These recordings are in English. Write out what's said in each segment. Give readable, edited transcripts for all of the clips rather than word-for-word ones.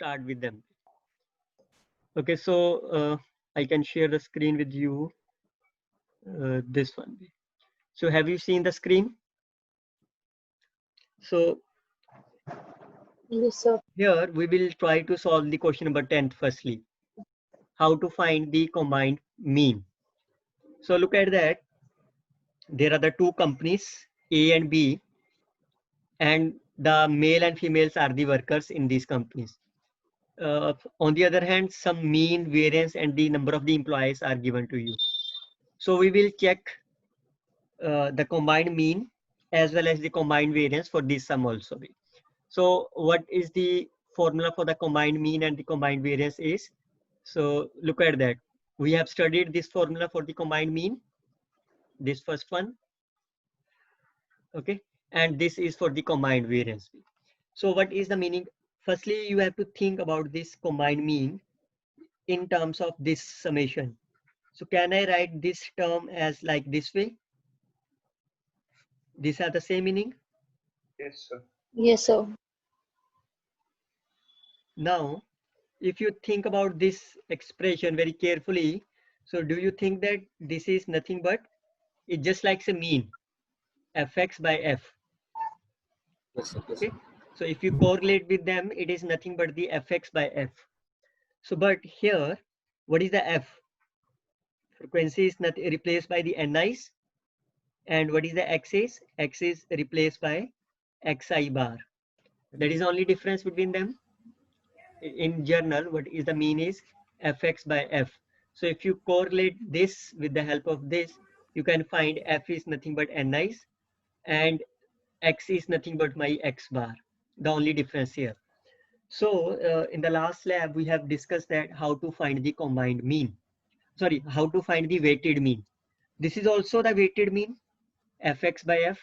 start with them. Okay, so I can share the screen with you. This one. So have you seen the screen? So Yes, sir. here we will try to solve the question number 10 firstly. How to find the combined mean. So look at that. There are the two companies, A and B, and the male and females are the workers in these companies. On the other hand, some mean, variance, and the number of the employees are given to you. So we will check the combined mean as well as the combined variance for this sum also. So what is the formula for the combined mean and the combined variance is? So look at that. We have studied this formula for the combined mean, this first one. Okay, and this is for the combined variance. So what is the meaning? Firstly, you have to think about this combined mean in terms of this summation. So can I write this term as like this way? These are the same meaning. Yes, sir. Yes, sir. Now, if you think about this expression very carefully, so do you think that this is nothing but it just likes a mean, fx by f? Yes, sir. Yes, Okay, sir. so if you correlate with them, it is nothing but the fx by f. So but here, what is the f? Frequency is not replaced by the ni's, and what is the x is? X is replaced by xi bar. That is the only difference between them. In general, what is the mean is fx by f. So if you correlate this with the help of this, you can find f is nothing but ni's and x is nothing but my x bar. The only difference here. So in the last lab, we have discussed that how to find the combined mean. Sorry, how to find the weighted mean. This is also the weighted mean, fx by f.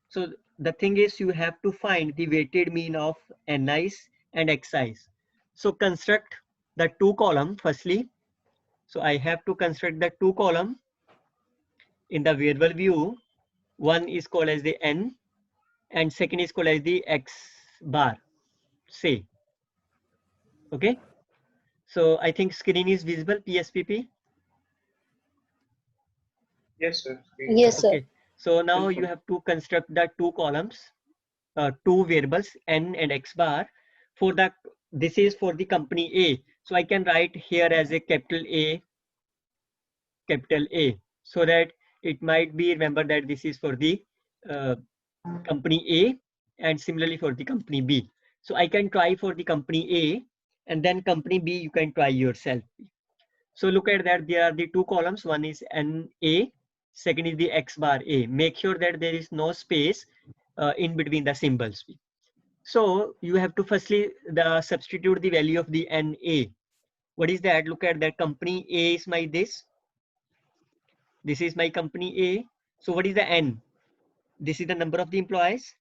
So the thing is, you have to find the weighted mean of ni's and xi's. So construct the two column firstly. So I have to construct the two column in the variable view. One is called as the n and second is called as the x bar, say. Okay. So I think screen is visible, PSPP. Yes, sir. Yes, sir. Okay. So now you have to construct the two columns, two variables n and x bar for the, this is for the company A. So I can write here as a capital A, so that it might be remember that this is for the company A and similarly for the company B. So I can try for the company A and then company B you can try yourself. So look at that, there are the two columns, one is NA, second is the X bar A. Make sure that there is no space in between the symbols. So you have to firstly substitute the value of the NA. What is that? Look at that, company A is my this is my company A. So what is the N? This is the number of the employees.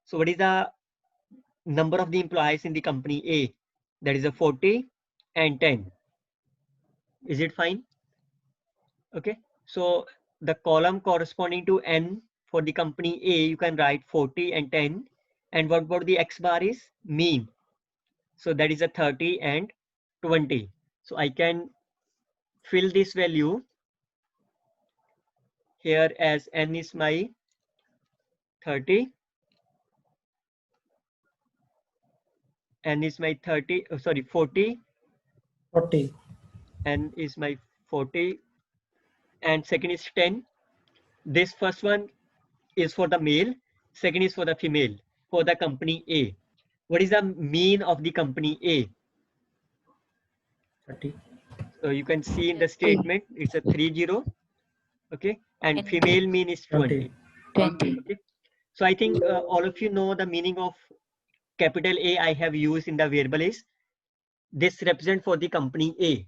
So what is the number of the employees in the company A? That is a 40 and 10. Is it fine? Okay. So the column corresponding to N for the company A, you can write 40 and 10. And what about the X bar is? Mean. So that is a 30 and 20. So I can fill this value here as N is my 30. N is my 30, sorry, 40. 40. N is my 40. And second is 10. This first one is for the male, second is for the female, for the company A. What is the mean of the company A? 30. So you can see in the statement, it's a 30. Okay. And female mean is 20. 20. Okay. So I think all of you know the meaning of capital A I have used in the variable is this represent for the company A.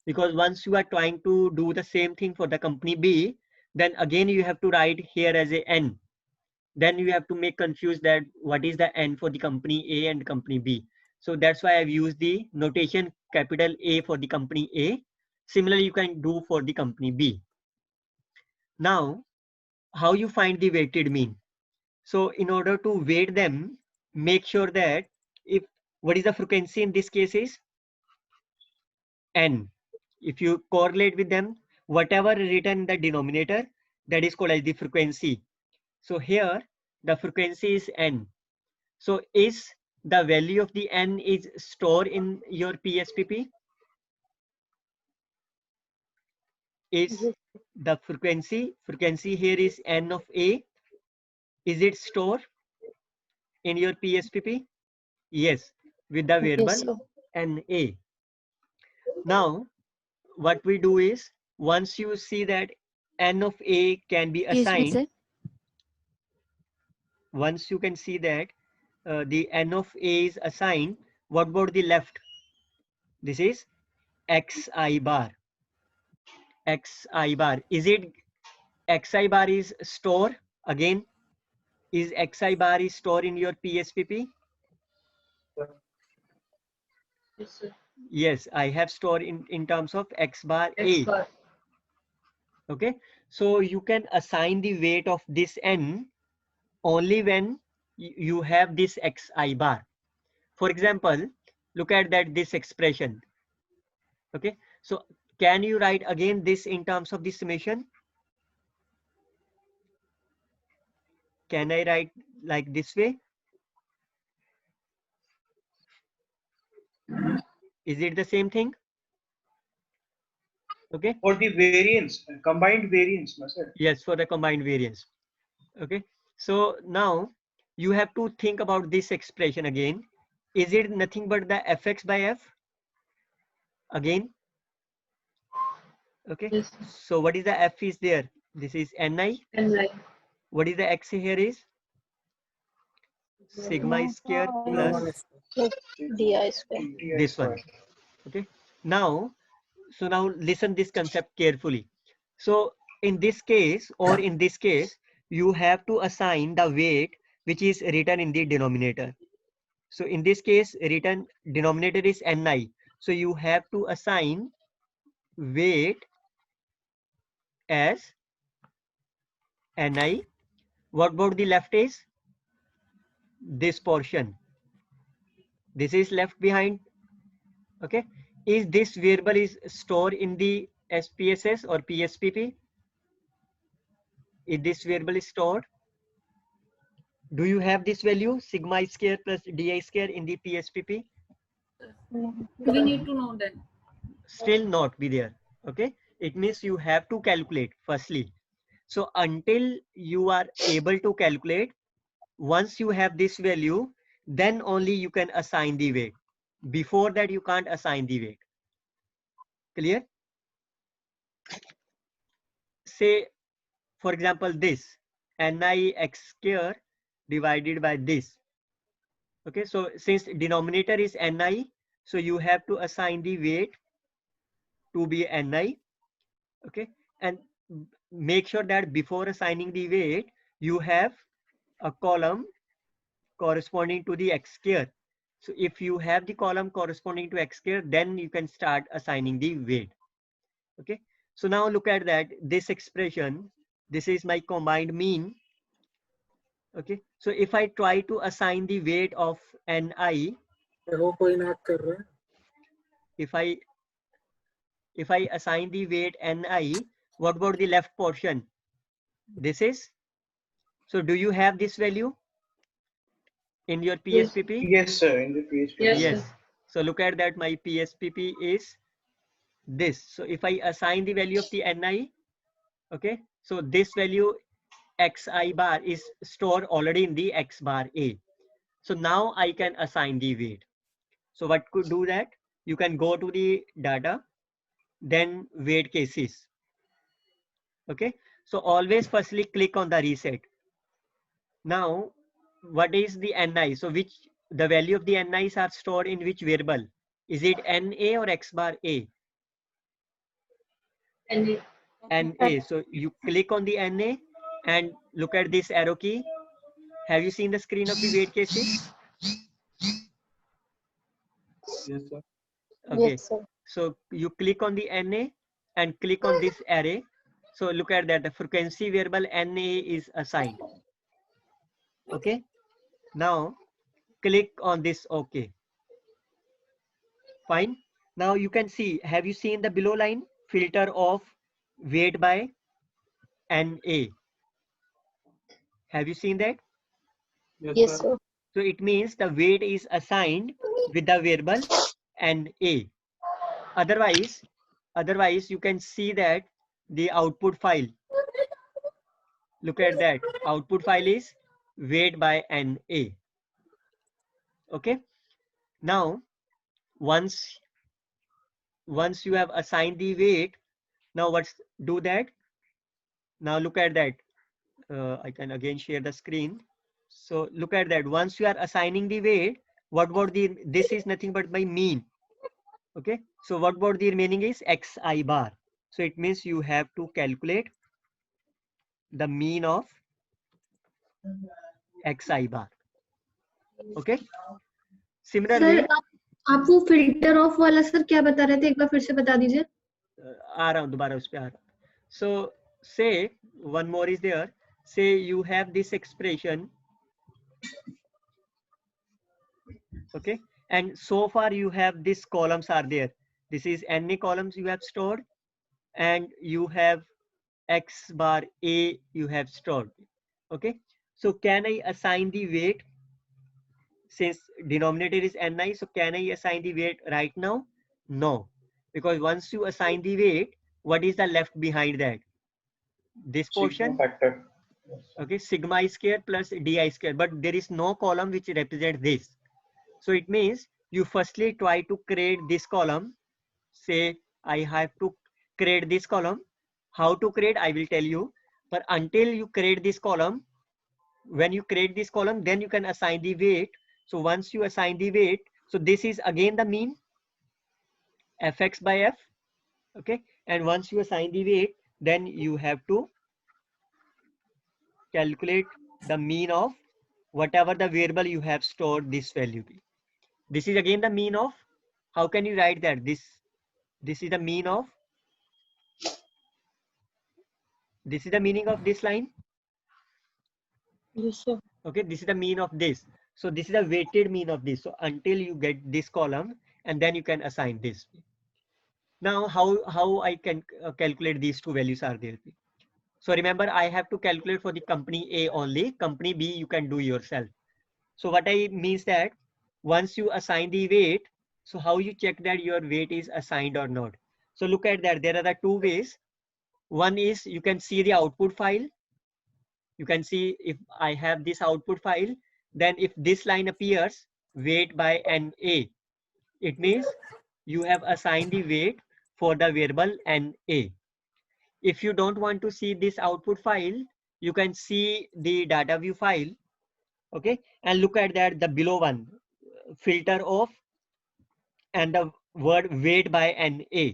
Because once you are trying to do the same thing for the company B, then again you have to write here as a N. Then you have to make confused that what is the N for the company A and company B. So that's why I've used the notation capital A for the company A. Similarly, you can do for the company B. Now, how you find the weighted mean? So in order to weight them, make sure that if What is the frequency in this case is n. If you correlate with them, whatever written in the denominator, that is called as the frequency. So here the frequency is n. So is the value of the n is stored in your PSPP? Is Yes. the frequency here is n of a, is it stored in your PSPP? Yes, with the Yes, variable sir. na. Now what we do is, once you see that n of a can be Excuse me, assigned, sir. once you can see that the n of a is assigned, what about the left? This is xi bar. Xi bar, is it xi bar is stored again? Is xi bar is stored in your PSPP? Yes, sir. Yes, I have stored in terms of x bar X a. bar. Okay, so you can assign the weight of this n only when you have this xi bar. For example, look at that this expression. Okay, so can you write again this in terms of the summation? Can I write like this way? Is it the same thing? Okay. For the variance, combined variance, no, sir. Yes, for the combined variance. Okay. So now you have to think about this expression again. Is it nothing but the fx by f? Again. Okay. Yes. So what is the f is there? This is ni. And like What is the x here is? Sigma square plus di square. this one. Okay. Now, so now listen this concept carefully. So in this case, or in this case, you have to assign the weight which is written in the denominator. So in this case, written denominator is ni. So you have to assign weight as ni. What about the left is? This portion. This is left behind. Okay. Is this variable is stored in the SPSS or PSPP? Is this variable is stored? Do you have this value sigma square plus di square in the PSPP? We need to know that. Still not be there. Okay, it means you have to calculate firstly. So until you are able to calculate, once you have this value, then only you can assign the weight. Before that you can't assign the weight. Clear? Say for example this ni x square divided by this. Okay, so since denominator is ni, so you have to assign the weight to be ni. Okay, and make sure that before assigning the weight, you have a column corresponding to the x square. So if you have the column corresponding to x square, then you can start assigning the weight. Okay, so now look at that, this expression, this is my combined mean. Okay, so if I try to assign the weight of ni, if I assign the weight ni, what about the left portion? This is, so do you have this value in your PSPP? Yes, sir. In the PHP. Yes. So look at that, my PSPP is this. So if I assign the value of the ni, okay, so this value xi bar is stored already in the x bar a. So now I can assign the weight. So what could do that? You can go to the data, then weight cases. Okay, so always firstly click on the reset. Now what is the ni? So which the value of the ni's are stored in which variable? Is it na or x bar a? Na. So you click on the na and look at this arrow key. Have you seen the screen of the weight cases? Yes, sir. Okay, Yes, sir. so you click on the na and click on this array. So look at that, the frequency variable na is assigned. Okay, now click on this OK. Fine. Now you can see, have you seen the below line? Filter of weight by NA. Have you seen that? Yes, sir. So it means the weight is assigned with the variable NA. Otherwise you can see that the output file. Look at that. Output file is weight by NA. Okay. Now once you have assigned the weight, now let's do that. Now look at that. I can again share the screen. So look at that. Once you are assigning the weight, what about the, this is nothing but my mean. Okay. So what about the remaining is xi bar. So it means you have to calculate the mean of xi bar. Okay. Similarly, sir आप वो filter of वाला sir क्या बता रहे थे, एक बार फिर से बता दीजिए. आ रहा हूँ दोबारा उस पे आ रहा हूँ. So say one more is there. Say you have this expression. Okay, and so far you have these columns are there. This is NA columns you have stored, and you have X bar A you have stored. Okay, so can I assign the weight? Since denominator is Ni, so can I assign the weight right now? No, because once you assign the weight, what is the left behind that? This portion. Factor. Okay, sigma I square plus di square, but there is no column which represents this. So it means you firstly try to create this column. Say I have to create this column. How to create, I will tell you. But until you create this column, when you create this column, then you can assign the weight. So once you assign the weight, so this is again the mean, fx by f. Okay, and once you assign the weight, then you have to calculate the mean of whatever the variable you have stored this value be. This is again the mean of, how can you write that? This is the mean of, this is the meaning of this line. Yes, sir. Okay, this is the mean of this. So this is the weighted mean of this. So until you get this column, and then you can assign this. Now how I can calculate these two values are there. So remember, I have to calculate for the company A only. Company B you can do yourself. So what I means that once you assign the weight, so how you check that your weight is assigned or not? So look at that. There are the two ways. One is you can see the output file. You can see if I have this output file, then if this line appears weight by NA, it means you have assigned the weight for the variable NA. If you don't want to see this output file, you can see the data view file. Okay, and look at that, the below one, filter of and the word weight by NA.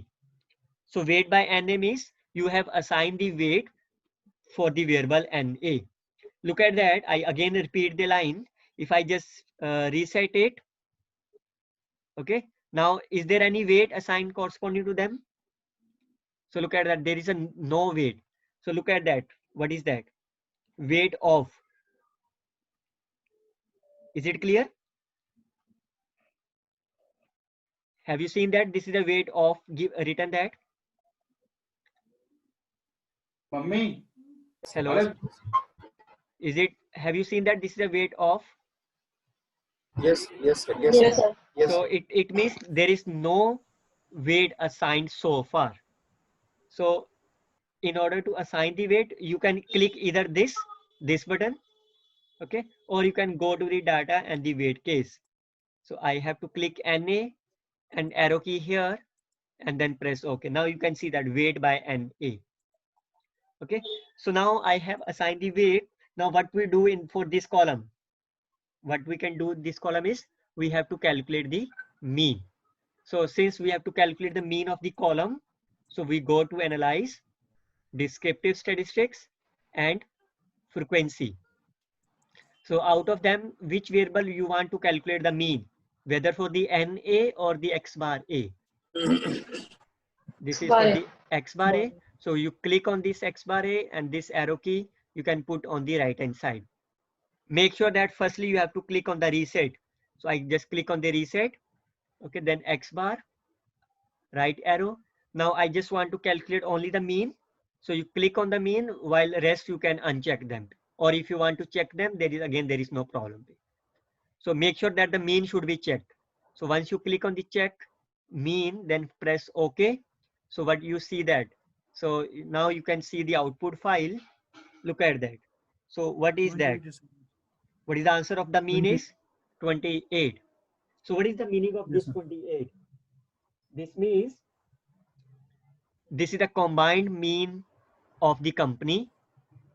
So weight by NA means you have assigned the weight for the variable NA. Look at that. I again repeat the line. If I just reset it. Okay. Now, is there any weight assigned corresponding to them? So look at that. There is a no weight. So look at that. What is that? Weight of. Is it clear? Have you seen that? This is the weight of. Give written that. Mummy. Hello. Is it? Have you seen that? This is the weight of. Yes, yes, sir. Yes, Yes, sir. sir. Yes, So sir. it means there is no weight assigned so far. So in order to assign the weight, you can click either this button, okay, or you can go to the data and the weight case. So I have to click NA and arrow key here and then press OK. Now you can see that weight by NA. Okay, so now I have assigned the weight. Now what we do in for this column, what we can do this column is we have to calculate the mean. So since we have to calculate the mean of the column, so we go to analyze, descriptive statistics and frequency. So out of them, which variable you want to calculate the mean, whether for the NA or the X bar A? This is for the X bar A. So you click on this X bar A and this arrow key you can put on the right hand side. Make sure that firstly you have to click on the reset. So I just click on the reset Okay, then X bar, right arrow. Now I just want to calculate only the mean. So you click on the mean, while rest you can uncheck them. Or if you want to check them, there is no problem. So make sure that the mean should be checked. So once you click on the check mean, then press OK. So what you see that. So now you can see the output file. Look at that. So what is that? What is the answer of the mean is 28. So what is the meaning of this 28? This means this is the combined mean of the company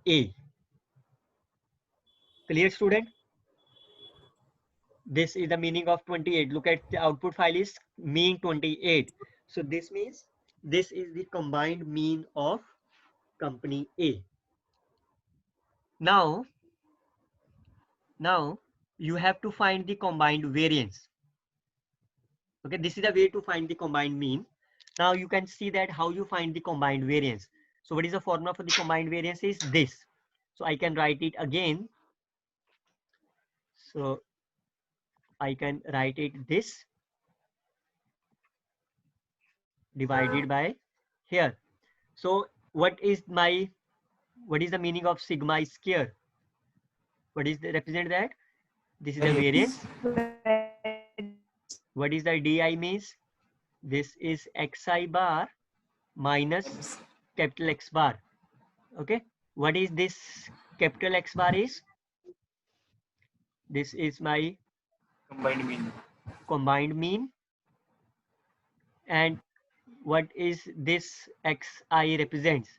A. Clear, student? This is the meaning of 28. Look at the output file is mean 28. So this means this is the combined mean of company A. Now you have to find the combined variance. Okay, this is the way to find the combined mean. Now you can see that how you find the combined variance. So what is the formula for the combined variance is this. So I can write it again. So I can write it this divided by here. So what is the meaning of sigma square? What is the represent that? This is the variance. What is the di means? This is xi bar minus capital X bar. Okay. What is this capital X bar is? This is my combined mean. And what is this xi represents?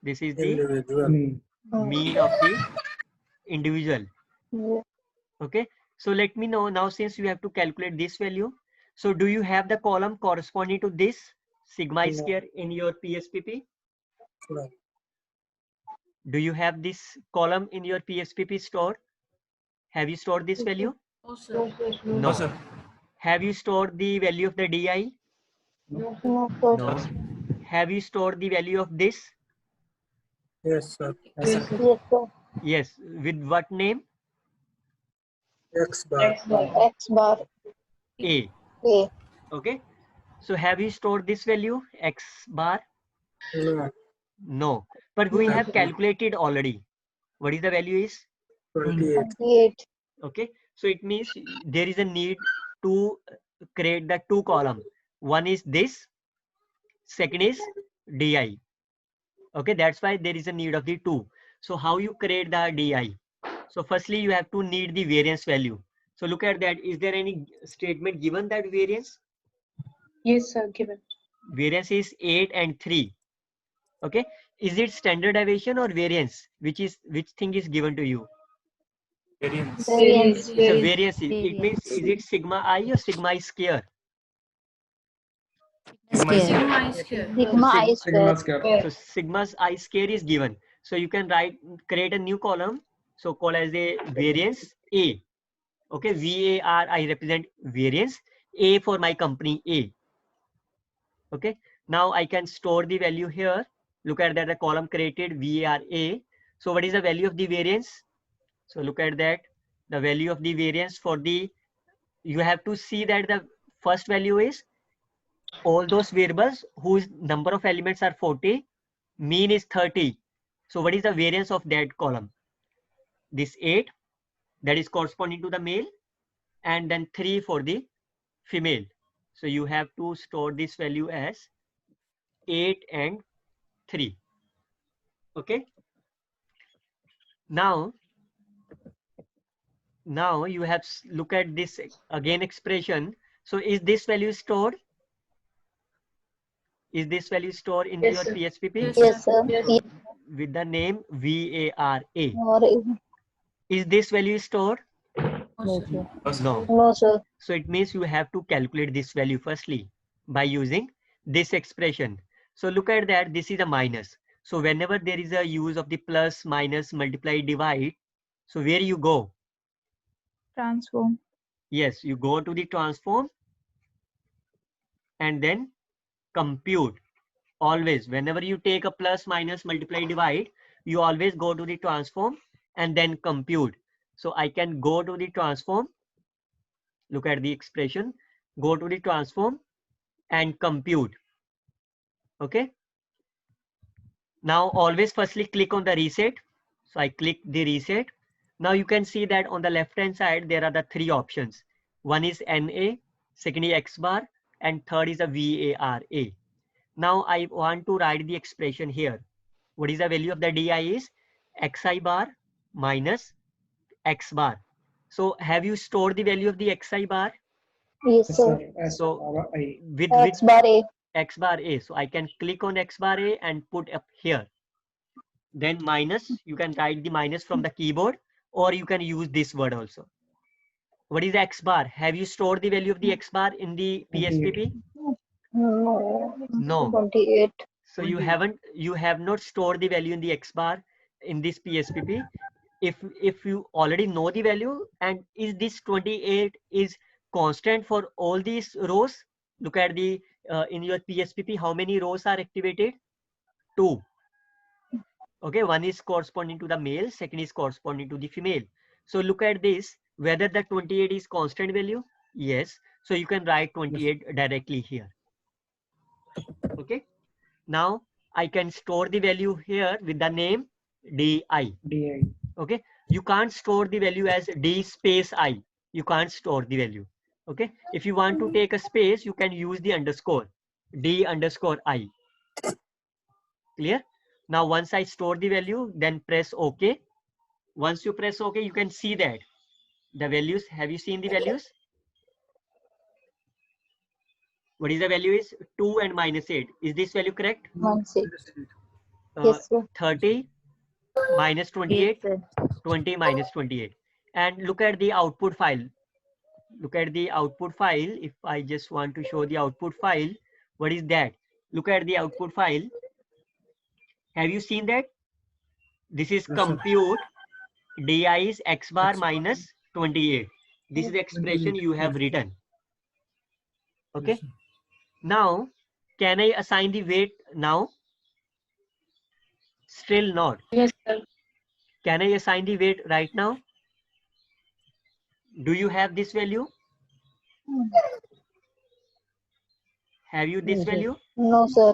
This is the mean of the individual. Okay, so let me know now, since you have to calculate this value. So do you have the column corresponding to this sigma square in your PSPP? Do you have this column in your PSPP stored? Have you stored this value? Oh, sir. No, sir. Have you stored the value of the DI? No. Have you stored the value of this? Yes, sir. Yes. With what name? X bar. X bar. A. A. Okay. So have you stored this value X bar? No. No. But we have calculated already. What is the value is? 28. 28. Okay. So it means there is a need to create the two column. One is this. Second is DI. Okay. That's why there is a need of the two. So how you create the DI? So firstly, you have to need the variance value. So look at that. Is there any statement given that variance? Yes, sir. Given. Variance is 8 and 3. Okay. Is it standard deviation or variance? Which thing is given to you? Variance. It's a variance. It means, is it sigma I or sigma square? Sigma I square. Sigma I square. So sigma I square is given. So you can create a new column. So call as a variance A. Okay, VAR, I represent variance. A for my company A. Okay, now I can store the value here. Look at that, the column created VAR A. So what is the value of the variance? So look at that, the value of the variance for the, you have to see that the first value is all those variables whose number of elements are 40, mean is 30. So what is the variance of that column? This 8, that is corresponding to the male, and then 3 for the female. So you have to store this value as 8 and 3. Okay. Now you have look at this again expression. So is this value stored? Is this value stored in your PSPP? Yes, sir. With the name VARA. Or Is this value stored? Oh, sir. No. no, sir. So it means you have to calculate this value firstly by using this expression. So look at that, this is a minus. So whenever there is a use of the plus, minus, multiply, divide, so where you go? Transform. Yes, you go to the transform and then compute. Always, whenever you take a plus, minus, multiply, divide, you always go to the transform and then compute. So I can go to the transform. Look at the expression. go to the transform and compute. Okay. Now always firstly click on the reset. So I click the reset. Now you can see that on the left hand side there are the three options. One is NA, second is X bar, and third is a VARA. Now I want to write the expression here. What is the value of the DI is XI bar minus X bar. So have you stored the value of the XI bar? Yes, sir. So with X bar A. X bar A. So I can click on X bar A and put up here. Then minus, you can write the minus from the keyboard, or you can use this word also. What is the X bar? Have you stored the value of the X bar in the PSPP? No. No. 28. So you have not stored the value in the X bar in this PSPP. If you already know the value, and is this 28 is constant for all these rows? Look at the in your PSPP, how many rows are activated? 2. Okay, one is corresponding to the male, second is corresponding to the female. So look at this, whether the 28 is constant value. Yes, so you can write 28 directly here. Okay, now I can store the value here with the name DI. Okay, you can't store the value as D space I. You can't store the value. Okay, if you want to take a space, you can use the underscore, D underscore I. Clear? Now once I store the value, then press OK. Once you press OK, you can see that the values. Have you seen the values? What is the value is 2 and minus 8. Is this value correct? Yes, sir. 30 minus 28, Yes, sir. 20 minus 28. And look at the output file. Look at the output file. If I just want to show the output file, what is that? Look at the output file. Have you seen that? This is compute DI is X bar minus 28. This is the expression you have written. Okay. Now, can I assign the weight now? Still not. Yes, sir. Can I assign the weight right now? Do you have this value? Have you this value? No, sir.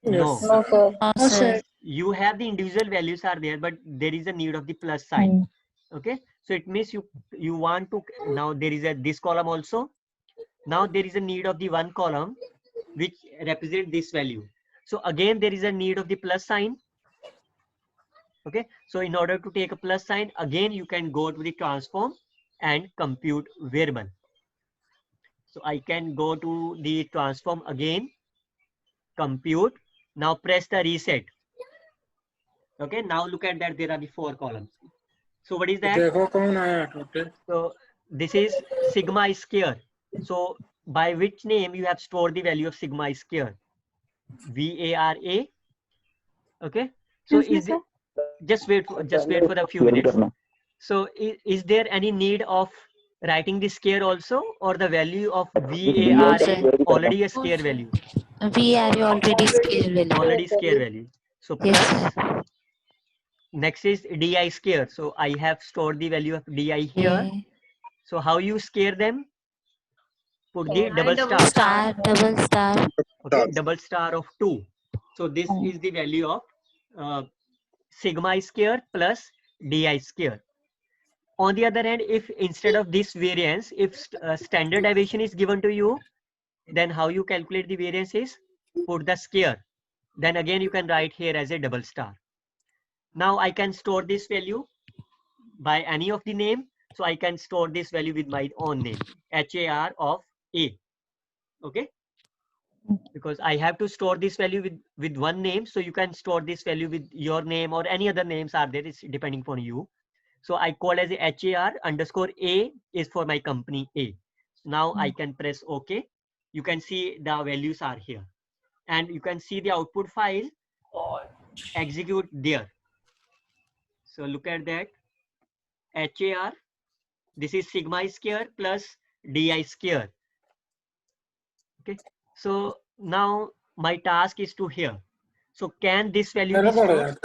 No. No, sir. No, sir. You have the individual values are there, but there is a need of the plus sign. Okay. So it means you want to, now there is a this column also. Now there is a need of the one column which represent this value. So again, there is a need of the plus sign. Okay. So in order to take a plus sign, again, you can go to the transform and compute variable. So I can go to the transform again, compute. Now press the reset. Okay. Now look at that. There are the 4 columns. So what is that? So this is sigma square. So by which name you have stored the value of sigma square? VARA. Okay. So is it, just wait for a few minutes. So is there any need of writing the square also, or the value of VARA already a square value? We are already scale value. Already square value. So Yes, plus sir. next is DI square. So I have stored the value of DI here. Yeah. So how you scale them? Put the double star. Star, double star. Okay, double star of 2. So this is the value of sigma square plus DI square. On the other hand, if instead of this variance, if standard deviation is given to you, then how you calculate the variance is put the square. Then again you can write here as a double star. Now I can store this value by any of the name. So I can store this value with my own name, HAR of A. Okay. Because I have to store this value with one name. So you can store this value with your name or any other names are there. It's depending upon you. So I call as a HAR underscore A is for my company A. So now I can press OK. You can see the values are here. And you can see the output file execute there. So look at that. HAR. This is sigma square plus DI square. Okay. So now my task is to here. So can this value be stored?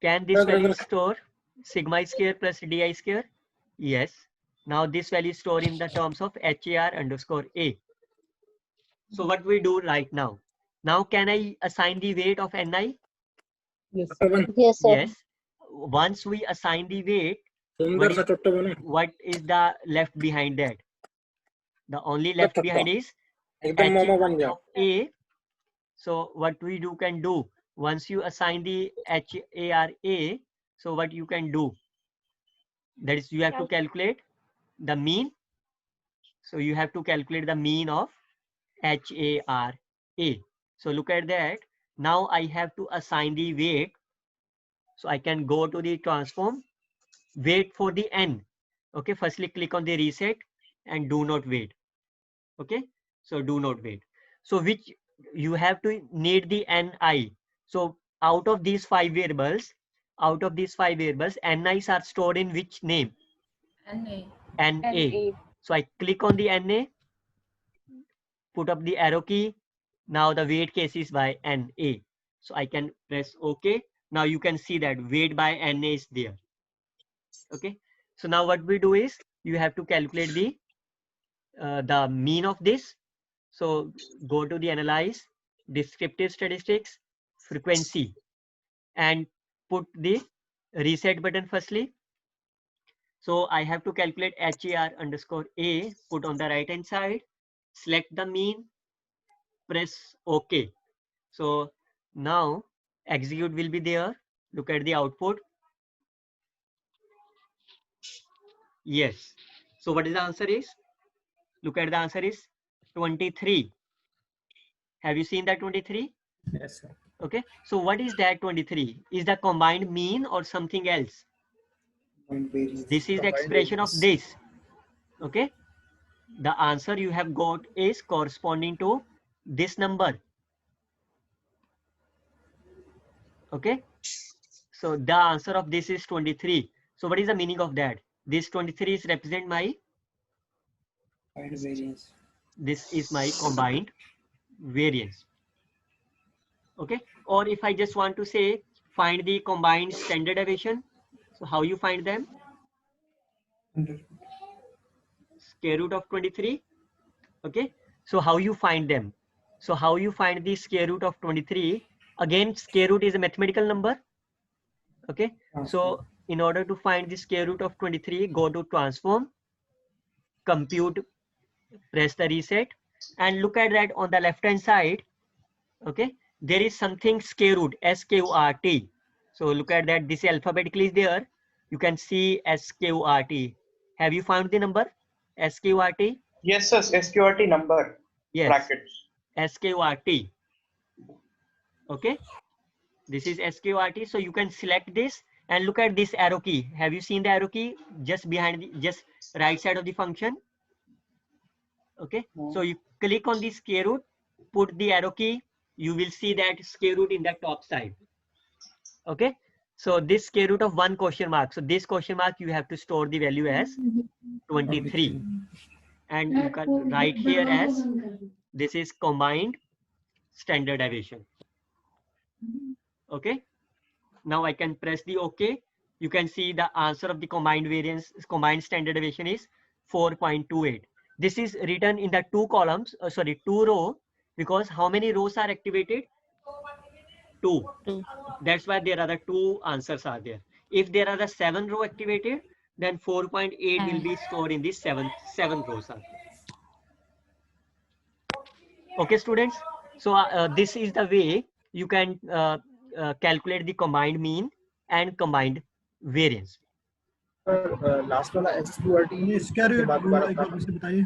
Can this value store sigma square plus DI square? Yes. Now this value is stored in the terms of HAR underscore A. So what we do right now? Now can I assign the weight of Ni? Yes, sir. Yes. Once we assign the weight, सुंदर सा चोट्टा बना what is the left behind that? The only left अच्छा, behind is एकदम मोमो बन गया of A. So what we can do, once you assign the HAR A, so what you can do, that is you have to calculate the mean. So you have to calculate the mean of HAR A. So look at that. Now I have to assign the weight. So I can go to the transform, wait for the N. Okay, firstly click on the reset and do not wait. Okay, so do not wait. So which you have to need the Ni. So out of these 5 variables, Ni's are stored in which name? NA. So I click on the NA, put up the arrow key. Now the weight case is by NA. So I can press OK. Now you can see that weight by NA is there. Okay. So now what we do is you have to calculate the mean of this. So go to the analyze, descriptive statistics, frequency, and put the reset button firstly. So I have to calculate HAR underscore A, put on the right hand side, select the mean, press OK. So now execute will be there. Look at the output. Yes. So what is the answer is? Look at the answer is 23. Have you seen that 23? yes sir Okay. So what is that 23? Is the combined mean or something else? This is the expression of this. Okay. The answer you have got is corresponding to this number. Okay. So the answer of this is 23. So what is the meaning of that? This 23 is represent my variance. This is my combined variance. Okay. Or if I just want to say find the combined standard deviation, so how you find them? Square root of 23. Okay. So how you find them? So how you find the square root of 23? Again, square root is a mathematical number. Okay. So in order to find the square root of 23, go to transform, compute, press the reset, and look at that on the left hand side. Okay. There is something square root, SQRT. So look at that. This alphabetically is there. You can see SQRT. Have you found the number? SQRT? Yes, sir. SQRT number. Yes. Brackets. SQRT. Okay. This is SQRT. So you can select this and look at this arrow key. Have you seen the arrow key just behind just right side of the function? Okay. So you click on the square root, put the arrow key. You will see that square root in the top side. Okay. So this square root of 1 question mark. So this question mark you have to store the value as 23. And you can write here as this is combined standard deviation. Okay. Now I can press the OK. You can see the answer of the combined variance, combined standard deviation is 4.28. This is written in the 2 columns, 2 row, because how many rows are activated? 2. That's why there are the 2 answers are there. If there are the 7 row activated, then 4.8 will be stored in the 7 rows. Okay, students. So this is the way you can calculate the combined mean and combined variance. Last वाला SQRT square root एक बार फिर से बताइए